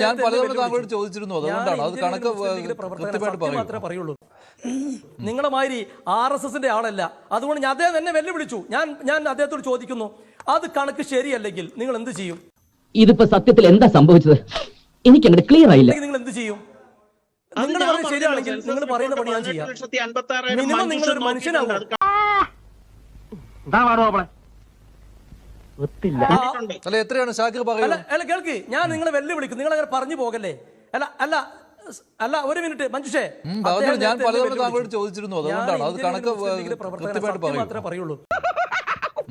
ഞാൻ പലതവണ താങ്കളോട് ചോദിച്ചിരുന്നു, അതുകൊണ്ടാണ് അത് കണക്ക് മാത്രമേ പറയുള്ളൂ. നിങ്ങളെ മാതിരി RSSന്റെ ആളല്ല. അതുകൊണ്ട് ഞാൻ അദ്ദേഹം എന്നെ വെല്ലുവിളിച്ചു. ഞാൻ അദ്ദേഹത്തോട് ചോദിക്കുന്നു, അത് കണക്ക് ശരിയല്ലെങ്കിൽ നിങ്ങൾ എന്ത് ചെയ്യും? ഇതിപ്പോ സത്യത്തിൽ എന്താ സംഭവിച്ചത്? എനിക്ക് അങ്ങനെ ക്ലിയർ ആയില്ല. നിങ്ങൾ എന്ത് ചെയ്യും? നിങ്ങൾ പറയുന്നത് ശരിയാണെങ്കിൽ നിങ്ങൾ പറയുന്ന പണി ഞാൻ ചെയ്യാം. മിനിമം നിങ്ങളൊരു മനുഷ്യനാകും. എത്രയാണ് ഷാക്കിർ പറയുന്നത്? അല്ല കേൾക്ക്, ഞാൻ നിങ്ങളെ വെല്ലുവിളിക്കും. നിങ്ങൾ അങ്ങനെ പറഞ്ഞു പോകല്ലേ. അല്ല ഒരു മിനിറ്റ് മഞ്ജുഷേ, ഞാൻ പലതവണ താങ്കളോട് ചോദിച്ചിരുന്നു, അതുകൊണ്ടാണ് അത് കണക്ക് മാത്രമേ പറയുള്ളൂ.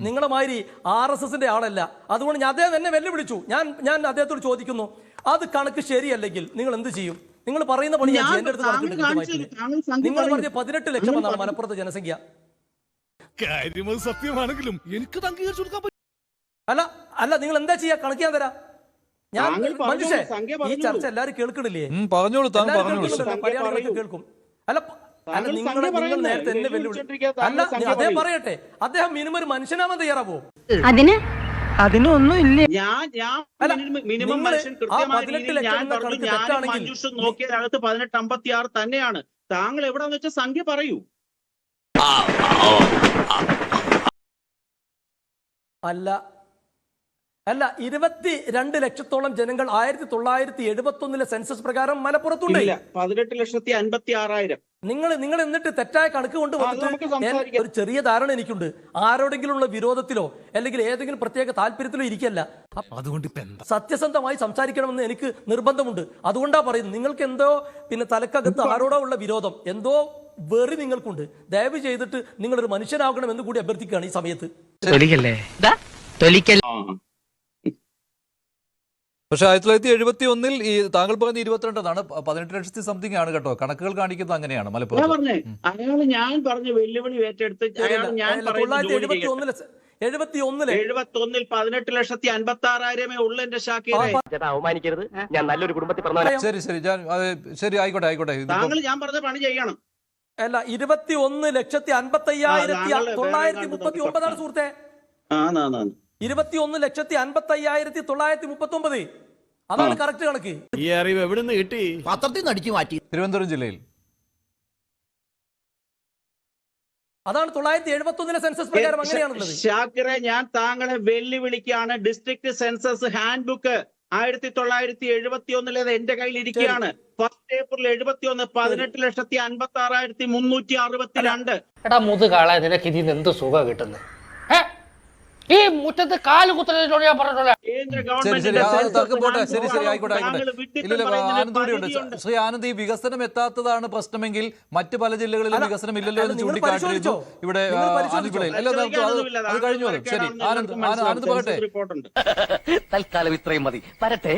നിങ്ങളെ മാതിരി RSSന്റെ ആളല്ല. അതുകൊണ്ട് ഞാൻ അദ്ദേഹം എന്നെ വെല്ലുവിളിച്ചു. ഞാൻ അദ്ദേഹത്തോട് ചോദിക്കുന്നു, അത് കണക്ക് ശരിയല്ലെങ്കിൽ നിങ്ങൾ എന്ത് ചെയ്യും? നിങ്ങൾ പറയുന്ന പണി ഞാൻ എന്റെ അടുത്ത് നിങ്ങൾ പറഞ്ഞ 18 ലക്ഷം എന്നാണ് മലപ്പുറത്തെ ജനസംഖ്യ. സത്യമാണെങ്കിലും എനിക്ക് അല്ല നിങ്ങൾ എന്താ ചെയ്യാ? കണക്ക് ഞാൻ തരാം. ഞാൻ മഞ്ജുഷേ, ഈ ചർച്ച എല്ലാരും കേൾക്കണില്ലേ? പറഞ്ഞോളൂ, കേൾക്കും. നിങ്ങൾ നേരത്തെ എന്നെ വെല്ലുവിളി. അദ്ദേഹം പറയട്ടെ, അദ്ദേഹം മിനിമം ഒരു മനുഷ്യനാവാൻ തയ്യാറാവോ? അതിനൊന്നും ഇല്ല. മിനിമം മനുഷ്യൻ നോക്കിയ അകത്ത് 1856 തന്നെയാണ്. താങ്കൾ എവിടെന്ന് വെച്ചാൽ സംഖ്യ പറയൂ. അല്ല 22 ലക്ഷത്തോളം ജനങ്ങൾ 1971 സെൻസസ് പ്രകാരം മലപ്പുറത്തുണ്ട്. 18,56,000. നിങ്ങൾ എന്നിട്ട് തെറ്റായ കണക്ക് കൊണ്ട് വന്നിട്ട് ഒരു ചെറിയ ധാരണ എനിക്കുണ്ട്. ആരോടെങ്കിലും ഉള്ള വിരോധത്തിലോ അല്ലെങ്കിൽ ഏതെങ്കിലും പ്രത്യേക താല്പര്യത്തിലോ ഇരിക്കല്ല. സത്യസന്ധമായി സംസാരിക്കണമെന്ന് എനിക്ക് നിർബന്ധമുണ്ട്. അതുകൊണ്ടാ പറയുന്നത്. നിങ്ങൾക്ക് എന്തോ തലക്കകത്ത് ആരോടോ ഉള്ള വിരോധം, എന്തോ വെറി നിങ്ങൾക്കുണ്ട്. ദയവ് ചെയ്തിട്ട് നിങ്ങളൊരു മനുഷ്യനാകണം എന്ന് കൂടി അഭ്യർത്ഥിക്കുകയാണ് ഈ സമയത്ത്. പക്ഷെ 1971 ഈ താങ്കൾ പറഞ്ഞ 22 ആണ്, 18 ലക്ഷത്തി സംതിങ് ആണ് കേട്ടോ. കണക്കുകൾ കാണിക്കുന്നത് അങ്ങനെയാണ് മലപ്പുറം. അയാൾ ഞാൻ പറഞ്ഞ വെല്ലുവിളി ഏറ്റെടുത്ത് 1971 18,56,000 ഉള്ളു എന്റെ ഷാക്കിറെ. അവമാനിക്കരുത്. ഞാൻ നല്ലൊരു കുടുംബത്തിൽ പറഞ്ഞു. ശരി ആയിക്കോട്ടെ. താങ്കൾ ഞാൻ പറഞ്ഞ പണി ചെയ്യണം. അല്ല 21,55,939 സുഹൃത്തെ. 21,55,939 അതാണ് കറക്റ്റ് കണക്ക്. ഈ അറിവ് എവിടെ നിന്ന് കിട്ടി? പത്രത്തിൽ നിന്ന് അടിച്ചു മാറ്റി. തിരുവനന്തപുരം ജില്ലയിൽ അതാണ് 1971 സെൻസസ് പ്രകാരം അങ്ങനെയാണുള്ളത്. ഷാക്കിറെ, ഞാൻ താങ്കളെ വെല്ലുവിളിക്കുകയാണ്. ഡിസ്ട്രിക്ട് സെൻസസ് ഹാൻഡ് ബുക്ക് 1971 എന്റെ കയ്യിൽ ഇരിക്കുകയാണ്. 1 ഏപ്രിൽ 71 18,56,362. എടാ മുതുകാളെ, നിനക്ക് ഇതിന് എന്ത് സുഖം കിട്ടുന്നത്? ഈ മുറ്റത്ത് കാല് കുത്തലോട് ഞാൻ പറഞ്ഞോളാം. ശ്രീ ആനന്ദ്, ഈ വികസനം എത്താത്തതാണ് പ്രശ്നമെങ്കിൽ മറ്റ് പല ജില്ലകളിലും വികസനം ഇല്ലല്ലോ എന്ന് ചൂണ്ടിക്കാട്ടിയിരുന്നു ഇവിടെ. അത് കഴിഞ്ഞു. ശരി ആനന്ദ് പറയട്ടെ. തൽക്കാലം ഇത്രയും മതി. വരട്ടെ.